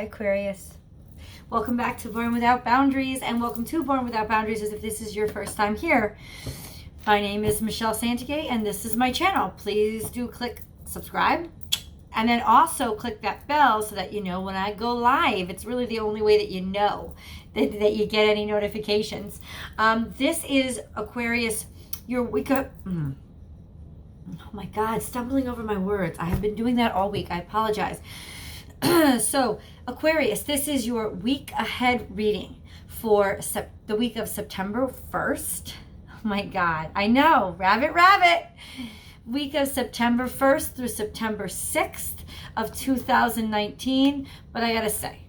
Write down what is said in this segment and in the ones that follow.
Hi, Aquarius. Welcome back to Born Without Boundaries, and welcome to Born Without Boundaries as if this is your first time here. My name is Michelle Santagay, and this is my channel. Please do click subscribe, and then also click that bell so that you know when I go live. It's really the only way that you know that you get any notifications. This is Aquarius, your week of... Oh my God, stumbling over my words. I have been doing that all week. I apologize. So, Aquarius, this is your week ahead reading for the week of September 1st. Oh my God, I know, rabbit. Week of September 1st through September 6th of 2019. But I gotta say,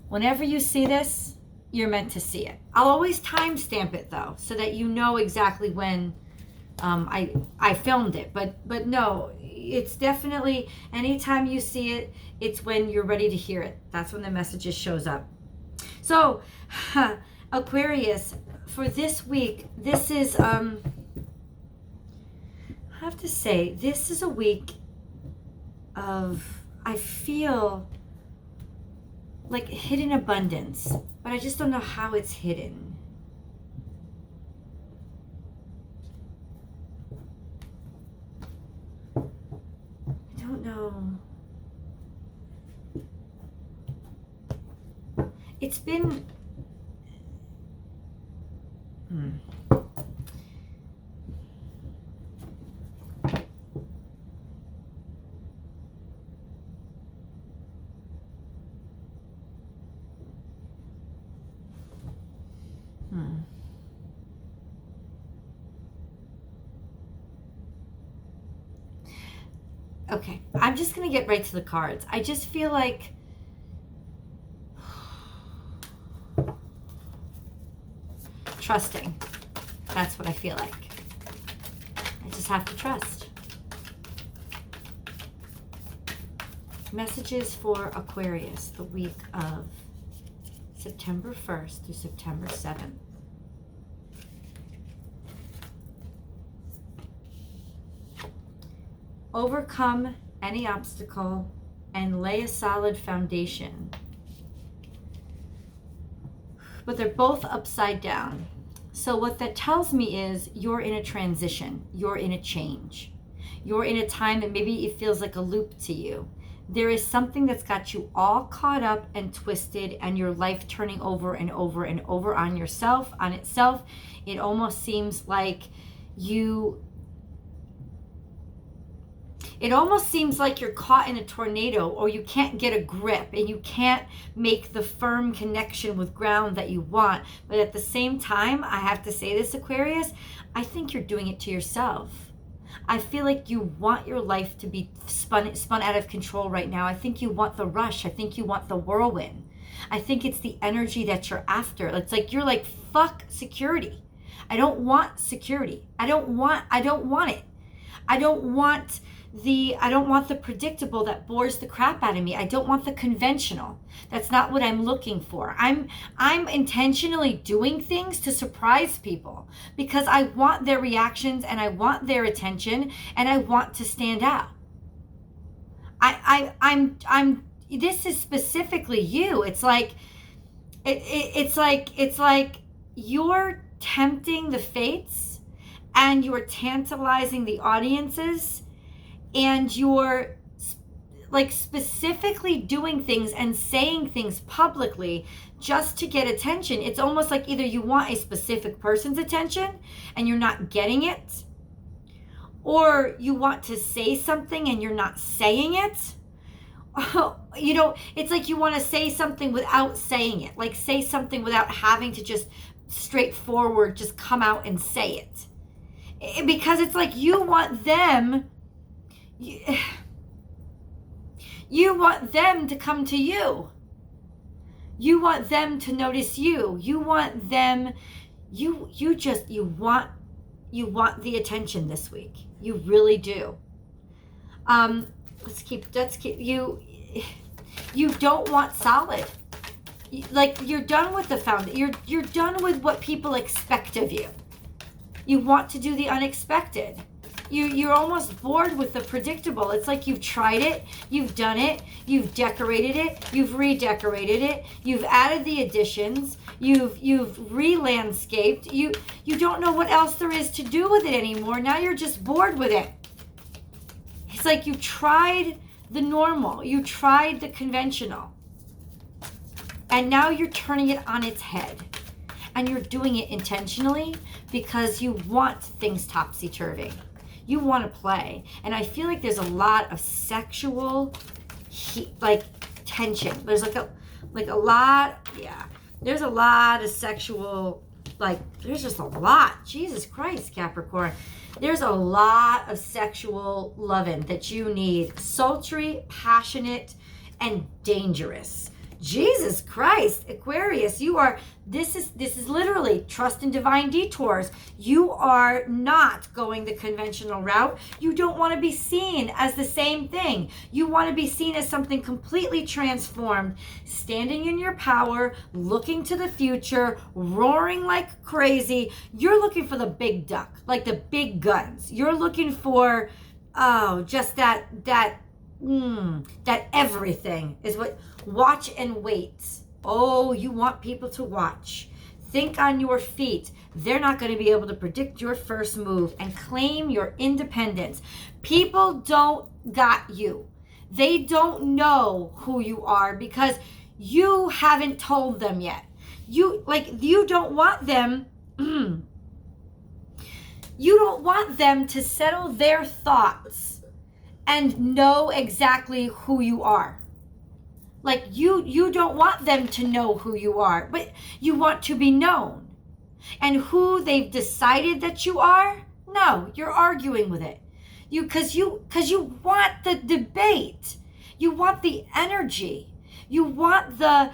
whenever you see this, you're meant to see it. I'll always timestamp it though, so that you know exactly when I filmed it. But no, it's definitely, anytime you see it, it's when you're ready to hear it. That's when the messages shows up. So, Aquarius, for this week, this is, I have to say, this is a week of, I feel like hidden abundance, but I just don't know how it's hidden. I don't know. It's been... Okay, I'm just going to get right to the cards. I just feel like trusting. That's what I feel like. I just have to trust. Messages for Aquarius the week of September 1st through September 7th. Overcome any obstacle and lay a solid foundation. But they're both upside down. So what that tells me is you're in a transition. You're in a change. You're in a time that maybe it feels like a loop to you. There is something that's got you all caught up and twisted, and your life turning over and over and over on yourself, on itself. It almost seems like it almost seems like you're caught in a tornado, or you can't get a grip and you can't make the firm connection with ground that you want. But at the same time, I have to say this, Aquarius, I think you're doing it to yourself. I feel like you want your life to be spun out of control right now. I think you want the rush. I think you want the whirlwind. I think it's the energy that you're after. It's like you're like, fuck security. I don't want security. I don't want it. I don't want the predictable that bores the crap out of me. I don't want the conventional. That's not what I'm looking for. I'm intentionally doing things to surprise people because I want their reactions and I want their attention and I want to stand out. This is specifically you. It's like you're tempting the fates and you're tantalizing the audiences. And you're like specifically doing things and saying things publicly just to get attention. It's almost like either you want a specific person's attention and you're not getting it, or you want to say something and you're not saying it. You know, it's like you want to say something without saying it, like say something without having to just straightforward just come out and say it. Because it's like you want them... You want them to come to you. You want them to notice you. You want them, you want the attention this week. You really do. You don't want solid. Like you're done with the foundation. You're done with what people expect of you. You want to do the unexpected. you're almost bored with the predictable. It's like you've tried it, you've done it, you've decorated it, you've redecorated it, you've added the additions, you've re-landscaped, you don't know what else there is to do with it anymore. Now you're just bored with it. It's like you tried the normal, you tried the conventional, and now you're turning it on its head. And you're doing it intentionally because you want things topsy-turvy. You want to play. And I feel like there's a lot of sexual tension. There's like a lot, yeah. There's a lot of sexual, there's just a lot. Jesus Christ, Capricorn. There's a lot of sexual loving that you need. Sultry, passionate, and dangerous. Jesus Christ, Aquarius, this is literally trust in divine detours. You are not going the conventional route. You don't want to be seen as the same thing. You want to be seen as something completely transformed, standing in your power, looking to the future, roaring like crazy. You're looking for the big duck, like the big guns. You're looking for, just that everything is what. Watch and wait. Oh, you want people to watch. Think on your feet. They're not going to be able to predict your first move and claim your independence. People don't got you. They don't know who you are because you haven't told them yet. You don't want them. You don't want them to settle their thoughts and know exactly who you are. Like you don't want them to know who you are, but you want to be known. And who they've decided that you are? No, you're arguing with it. Because you want the debate. You want the energy. You want the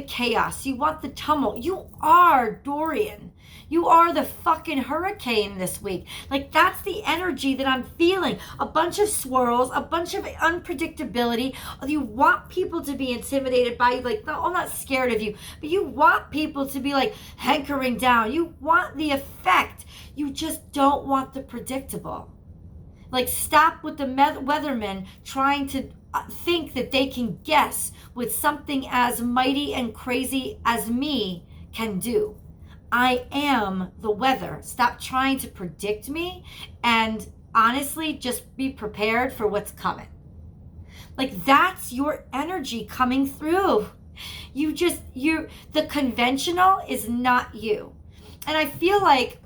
chaos. You want the tumult. You are Dorian. You are the fucking hurricane this week. Like, that's the energy that I'm feeling. A bunch of swirls, a bunch of unpredictability. You want people to be intimidated by you. Like, no, I'm not scared of you. But you want people to be, like, hankering down. You want the effect. You just don't want the predictable. Like, stop with the weathermen trying to think that they can guess with something as mighty and crazy as me can do. I am the weather. Stop trying to predict me and honestly just be prepared for what's coming. Like, that's your energy coming through. The conventional is not you. And I feel like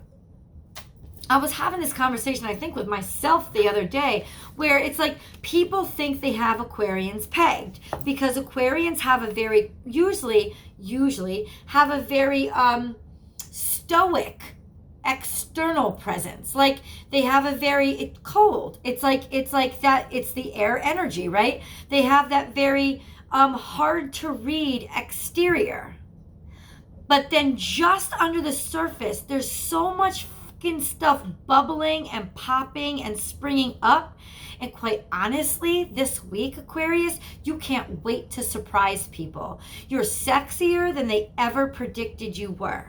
I was having this conversation, I think, with myself the other day, where it's like people think they have Aquarians pegged because Aquarians have a very, usually have a very stoic external presence. Like, they have a very cold. It's like that. It's the air energy, right? They have that very hard to read exterior. But then just under the surface, there's so much stuff bubbling and popping and springing up. And quite honestly, this week, Aquarius, you can't wait to surprise people. You're sexier than they ever predicted you were.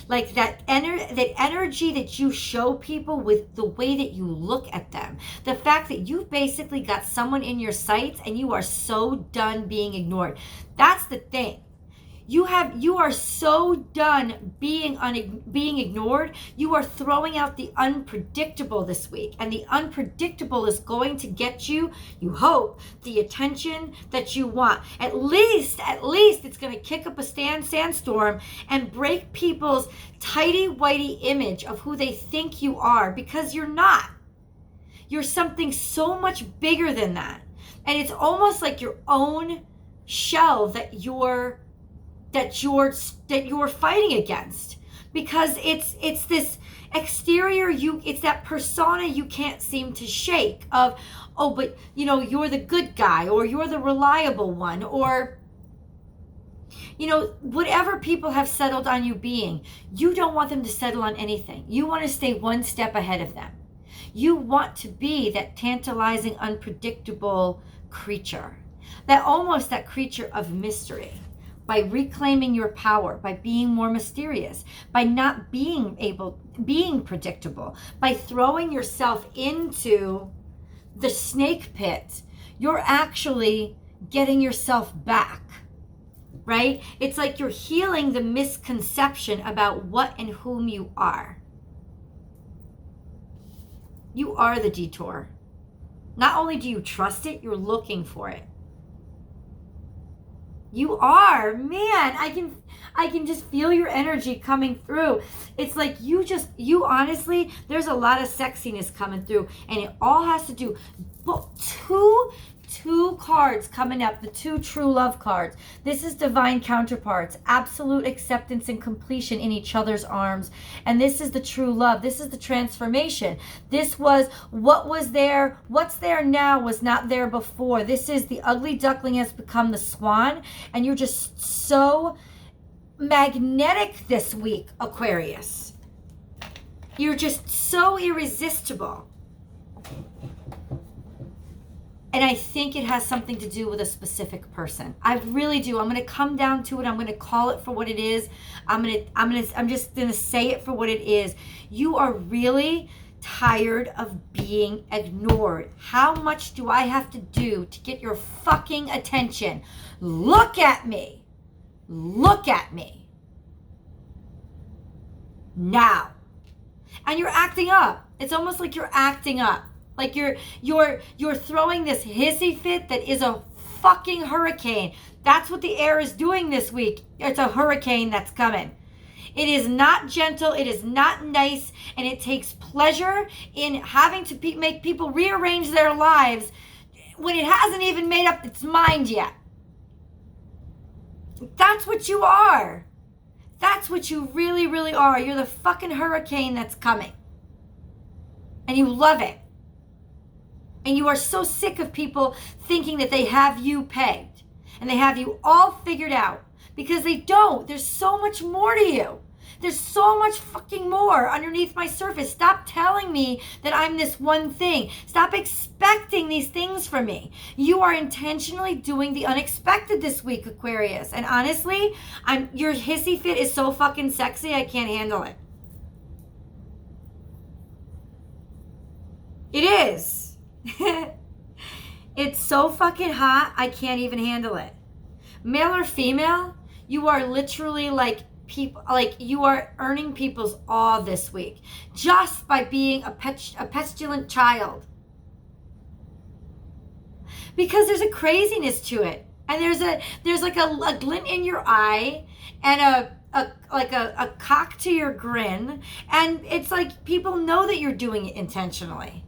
Like that energy that you show people with the way that you look at them. The fact that you basically got someone in your sights and you are so done being ignored. That's the thing. You are so done being ignored. You are throwing out the unpredictable this week. And the unpredictable is going to get you, you hope, the attention that you want. At least it's going to kick up a sandstorm and break people's tighty-whitey image of who they think you are, because you're not. You're something so much bigger than that. And it's almost like your own shell that you're fighting against, because it's this exterior, it's that persona you can't seem to shake of, oh, but you're the good guy, or you're the reliable one, or whatever people have settled on you being. You don't want them to settle on anything. You want to stay one step ahead of them. You want to be that tantalizing, unpredictable creature, that creature of mystery. by reclaiming your power, by being more mysterious, by not being predictable, by throwing yourself into the snake pit, you're actually getting yourself back, right? It's like you're healing the misconception about what and whom you are. You are the detour. Not only do you trust it, you're looking for it. You are, man, I can just feel your energy coming through. It's like you honestly, there's a lot of sexiness coming through, and it all has to do, two cards coming up, the two true love cards. This is divine counterparts, absolute acceptance and completion in each other's arms. And this is the true love. This is the transformation. This was what was there. What's there now was not there before. This is the ugly duckling has become the swan. And you're just so magnetic this week, Aquarius. You're just so irresistible. And I think it has something to do with a specific person. I really do. I'm going to come down to it. I'm going to call it for what it is. I'm just going to say it for what it is. You are really tired of being ignored. How much do I have to do to get your fucking attention? Look at me. Look at me. Now. And you're acting up. It's almost like you're acting up. Like you're throwing this hissy fit that is a fucking hurricane. That's what the air is doing this week. It's a hurricane that's coming. It is not gentle. It is not nice. And it takes pleasure in having to make people rearrange their lives when it hasn't even made up its mind yet. That's what you are. That's what you really, really are. You're the fucking hurricane that's coming. And you love it. And you are so sick of people thinking that they have you pegged and they have you all figured out, because they don't. There's so much more to you. There's so much fucking more underneath my surface. Stop telling me that I'm this one thing. Stop expecting these things from me. You are intentionally doing the unexpected this week, Aquarius. And honestly, your hissy fit is so fucking sexy, I can't handle it. It is. It's so fucking hot, I can't even handle it. Male or female, you are literally like you are earning people's awe this week just by being a petulant child. Because there's a craziness to it, and there's like a glint in your eye and a cock to your grin, and it's like people know that you're doing it intentionally.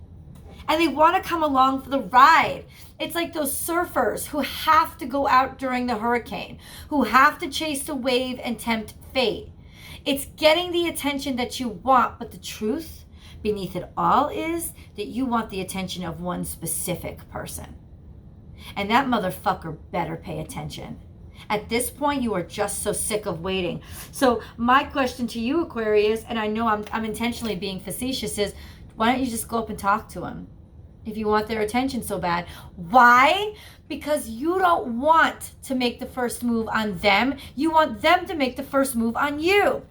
And they want to come along for the ride. It's like those surfers who have to go out during the hurricane, who have to chase the wave and tempt fate. It's getting the attention that you want, but the truth beneath it all is that you want the attention of one specific person. And that motherfucker better pay attention. At this point, you are just so sick of waiting. So my question to you, Aquarius, and I know I'm intentionally being facetious, is why don't you just go up and talk to him? If you want their attention so bad. Why? Because you don't want to make the first move on them. You want them to make the first move on you.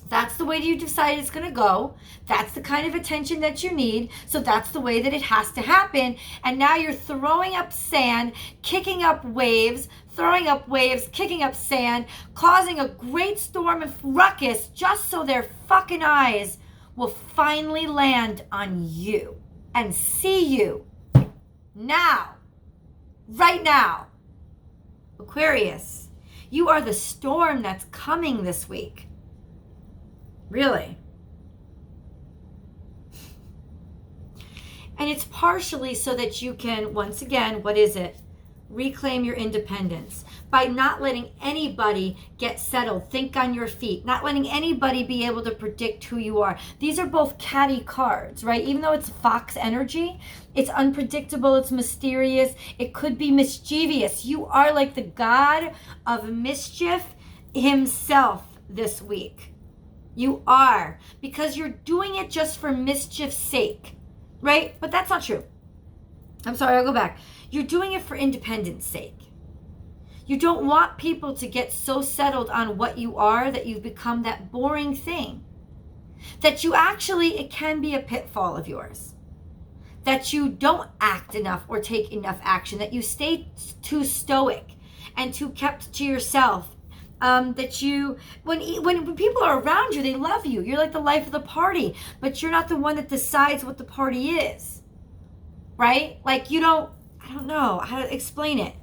That's the way you decide it's going to go. That's the kind of attention that you need. So that's the way that it has to happen. And now you're throwing up sand, kicking up waves, throwing up waves, kicking up sand, causing a great storm and ruckus just so their fucking eyes will finally land on you. And see you now, right now. Aquarius, you are the storm that's coming this week. Really. And it's partially so that you can, once again, what is it? Reclaim your independence by not letting anybody get settled, think on your feet, not letting anybody be able to predict who you are. These are both catty cards, right? Even though it's fox energy, it's unpredictable, it's mysterious, it could be mischievous. You are like the god of mischief himself this week. You are, because you're doing it just for mischief's sake, right? But that's not true. I'm sorry, I'll go back. You're doing it for independence sake. You don't want people to get so settled on what you are that you've become that boring thing. That you actually, it can be a pitfall of yours. That you don't act enough or take enough action. That you stay too stoic and too kept to yourself. That you, when people are around you, they love you. You're like the life of the party, but you're not the one that decides what the party is. Right? Like you don't, I don't know how to explain it.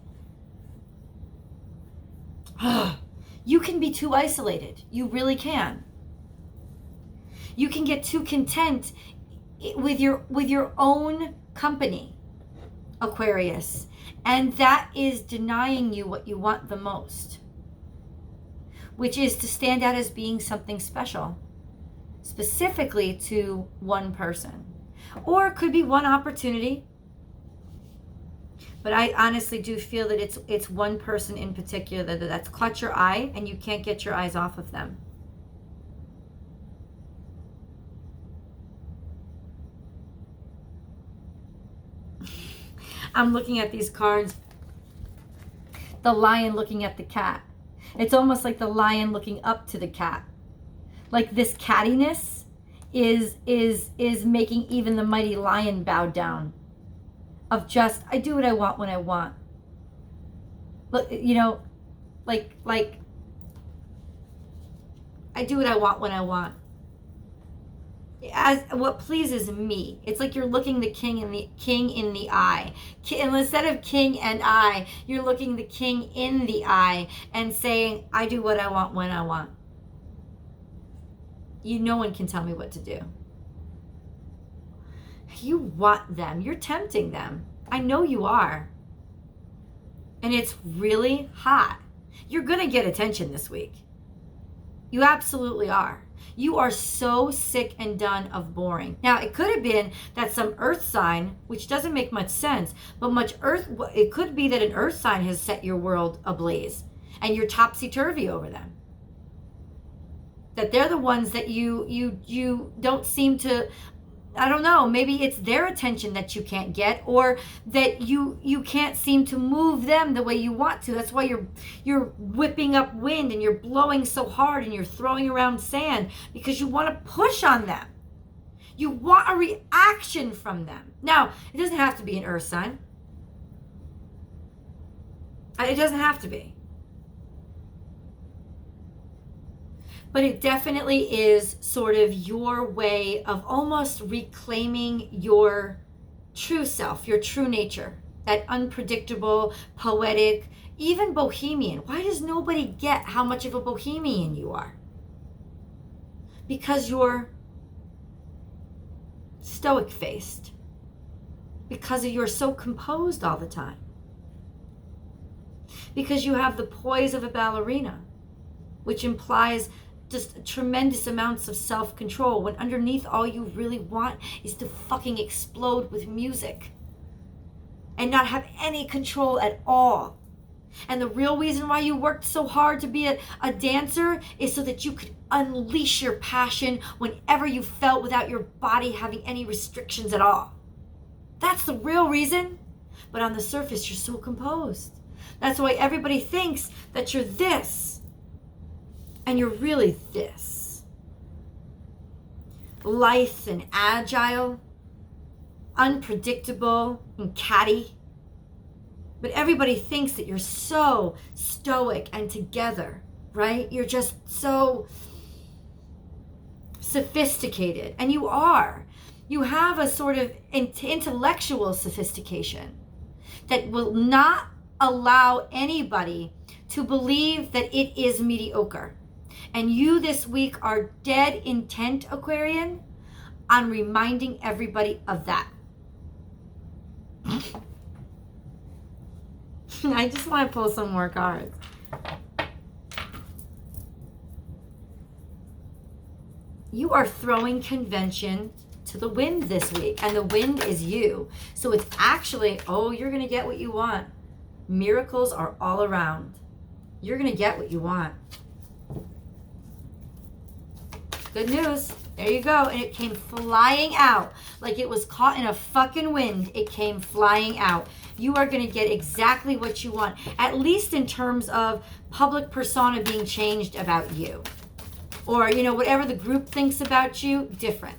You can be too isolated. You really can. You can get too content with your own company, Aquarius, and that is denying you what you want the most, which is to stand out as being something special, specifically to one person, or it could be one opportunity. But I honestly do feel that it's one person in particular that's caught your eye and you can't get your eyes off of them. I'm looking at these cards. The lion looking at the cat. It's almost like the lion looking up to the cat. Like this cattiness is making even the mighty lion bow down. Of just, I do what I want when I want. Look, you know, like I do what I want when I want. As what pleases me. It's like you're looking the king in the eye. And instead of king and I, you're looking the king in the eye and saying, I do what I want when I want. No one can tell me what to do. You want them. You're tempting them. I know you are. And it's really hot. You're going to get attention this week. You absolutely are. You are so sick and done of boring. Now, it could have been that some earth sign, which doesn't make much sense, but it could be that an earth sign has set your world ablaze and you're topsy-turvy over them. That they're the ones that you don't seem to, I don't know, maybe it's their attention that you can't get, or that you can't seem to move them the way you want to. That's why you're whipping up wind and you're blowing so hard and you're throwing around sand, because you want to push on them. You want a reaction from them. Now, it doesn't have to be an earth sign. It doesn't have to be. But it definitely is sort of your way of almost reclaiming your true self, your true nature, that unpredictable, poetic, even bohemian. Why does nobody get how much of a bohemian you are? Because you're stoic-faced. Because you're so composed all the time. Because you have the poise of a ballerina, which implies just tremendous amounts of self-control, when underneath all you really want is to fucking explode with music and not have any control at all. And the real reason why you worked so hard to be a dancer is so that you could unleash your passion whenever you felt, without your body having any restrictions at all. That's the real reason. But on the surface, you're so composed. That's why everybody thinks that you're this. And you're really this. Lithe and agile, unpredictable and catty. But everybody thinks that you're so stoic and together, right? You're just so sophisticated. And you are. You have a sort of intellectual sophistication that will not allow anybody to believe that it is mediocre. And you this week are dead intent, Aquarian, on reminding everybody of that. I just want to pull some more cards. You are throwing convention to the wind this week, and the wind is you. So it's actually, you're going to get what you want. Miracles are all around. You're going to get what you want. Good news. There you go. And it came flying out like it was caught in a fucking wind. It came flying out. You are going to get exactly what you want, at least in terms of public persona being changed about you. Or, you know, whatever the group thinks about you, different.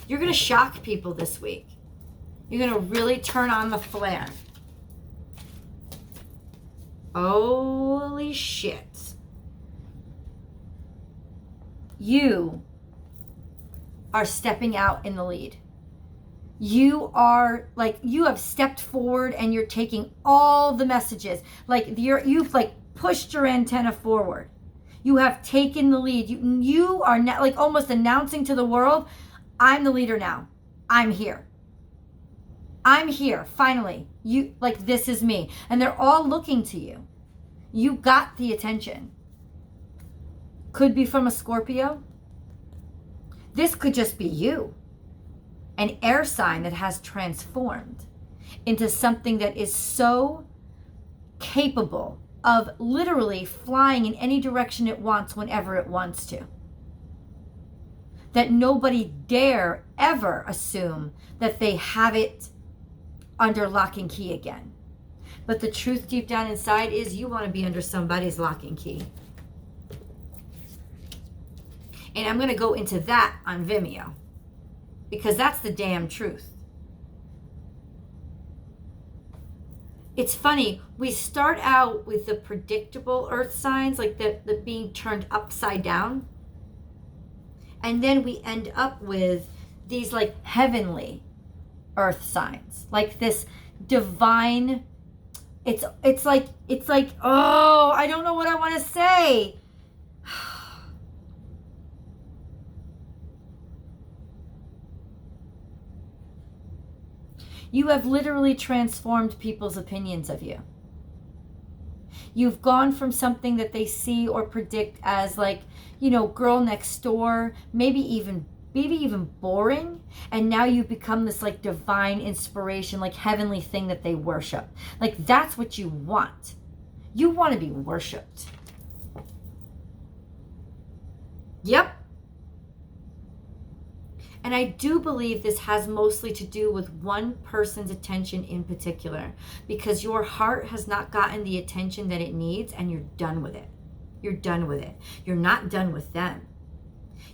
You're going to shock people this week. You're going to really turn on the flare. Holy shit. You are stepping out in the lead. You are like, you have stepped forward and you're taking all the messages. Like you've like pushed your antenna forward. You have taken the lead. You are now like almost announcing to the world, I'm the leader now. I'm here. I'm here. Finally. You like, this is me. And they're all looking to you. You got the attention. Could be from a Scorpio. This could just be you. An air sign that has transformed into something that is so capable of literally flying in any direction it wants whenever it wants to. That nobody dare ever assume that they have it under lock and key again. But the truth deep down inside is you want to be under somebody's lock and key. And I'm going to go into that on Vimeo. Because that's the damn truth. It's funny, we start out with the predictable earth signs, like the being turned upside down. And then we end up with these like heavenly earth signs. Like this divine, it's like, oh, I don't know what I want to say. You have literally transformed people's opinions of you. You've gone from something that they see or predict as like, you know, girl next door, maybe even boring. And now you've become this like divine inspiration, like heavenly thing that they worship. Like that's what you want. You want to be worshipped. Yep. And I do believe this has mostly to do with one person's attention in particular, because your heart has not gotten the attention that it needs and you're done with it. You're done with it. You're not done with them.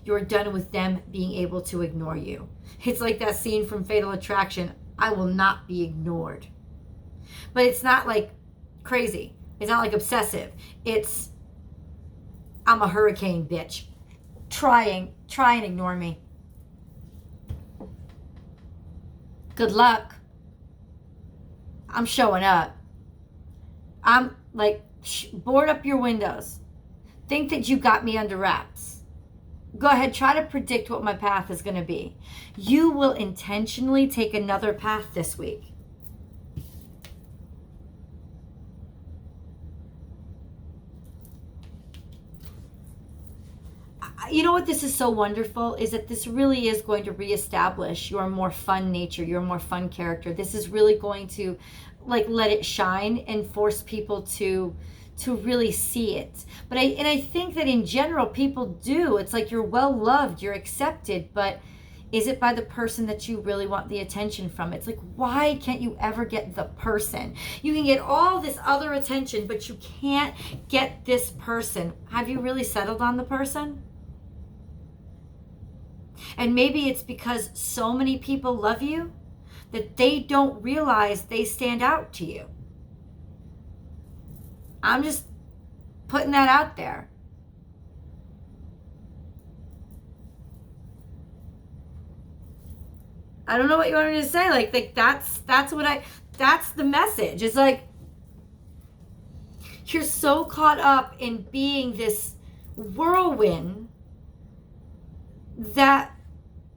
You're done with them being able to ignore you. It's like that scene from Fatal Attraction. I will not be ignored. But it's not like crazy. It's not like obsessive. It's, I'm a hurricane, bitch. Try and ignore me. Good luck. I'm showing up. I'm like, board up your windows. Think that you got me under wraps. Go ahead, try to predict what my path is going to be. You will intentionally take another path this week. You know what this is so wonderful is that this really is going to reestablish your more fun nature, your more fun character. This is really going to like let it shine and force people to really see it. But I think that in general people do. It's like you're well loved, you're accepted, but is it by the person that you really want the attention from? It's like, why can't you ever get the person? You can get all this other attention, but you can't get this person. Have you really settled on the person? And maybe it's because so many people love you that they don't realize they stand out to you. I'm just putting that out there. I don't know what you want me to say. Like that's the message. It's like you're so caught up in being this whirlwind that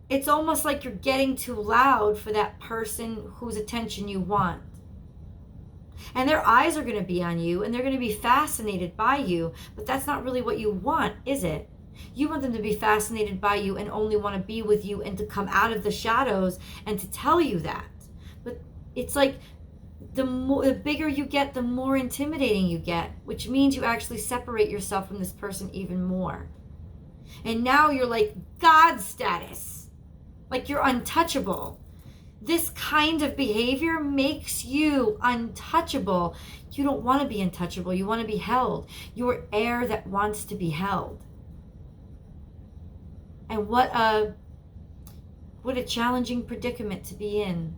it's almost like you're getting too loud for that person whose attention you want. And their eyes are going to be on you and they're going to be fascinated by you, but that's not really what you want, is it? You want them to be fascinated by you and only want to be with you and to come out of the shadows and to tell you that. But it's like the bigger you get, the more intimidating you get, which means you actually separate yourself from this person even more. And now you're like God status. Like you're untouchable. This kind of behavior makes you untouchable. You don't want to be untouchable. You want to be held. You're air that wants to be held. And what a challenging predicament to be in.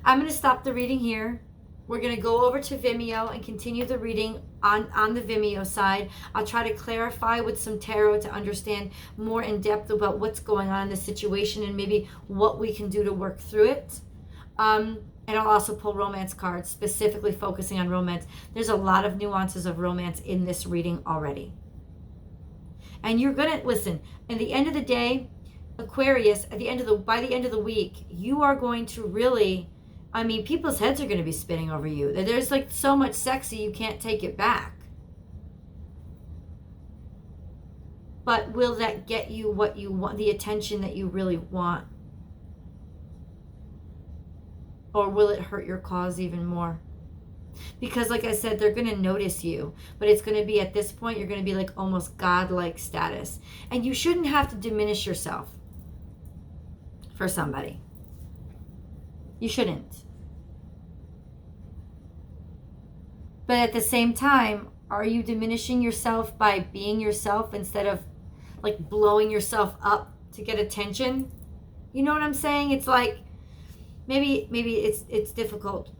I'm going to stop the reading here. We're going to go over to Vimeo and continue the reading on the Vimeo side. I'll try to clarify with some tarot to understand more in depth about what's going on in the situation and maybe what we can do to work through it. And I'll also pull romance cards, specifically focusing on romance. There's a lot of nuances of romance in this reading already. And you're going to, listen, at the end of the day, Aquarius, by the end of the week, you are going to really, I mean, people's heads are going to be spinning over you. There's like so much sexy, you can't take it back. But will that get you what you want, the attention that you really want? Or will it hurt your cause even more? Because like I said, they're going to notice you. But it's going to be, at this point, you're going to be like almost godlike status. And you shouldn't have to diminish yourself for somebody. You shouldn't. But at the same time, are you diminishing yourself by being yourself instead of like blowing yourself up to get attention? You know what I'm saying? It's like, maybe it's difficult.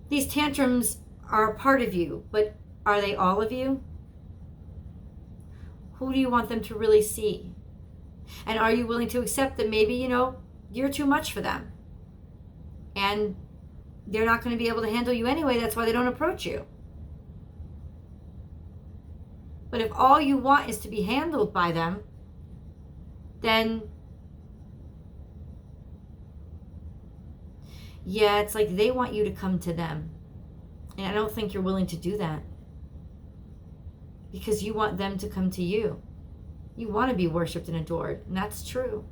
These tantrums are a part of you, but are they all of you? Who do you want them to really see? And are you willing to accept that maybe, you're too much for them? And they're not going to be able to handle you anyway. That's why they don't approach you. But if all you want is to be handled by them, then yeah, it's like they want you to come to them. And I don't think you're willing to do that. Because you want them to come to you. You want to be worshipped and adored. And that's true.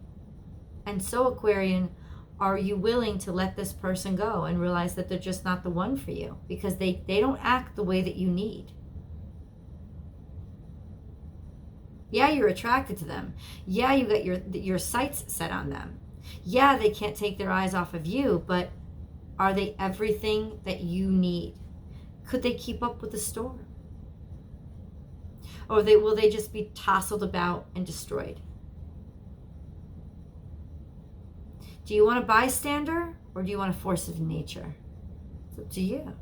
And so, Aquarian, are you willing to let this person go and realize that they're just not the one for you? Because they don't act the way that you need. Yeah, you're attracted to them. Yeah, you got your sights set on them. Yeah, they can't take their eyes off of you, but are they everything that you need? Could they keep up with the storm? Or will they just be tousled about and destroyed? Do you want a bystander or do you want a force of nature? It's up to you.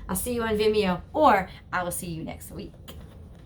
I'll see you on Vimeo, or I will see you next week.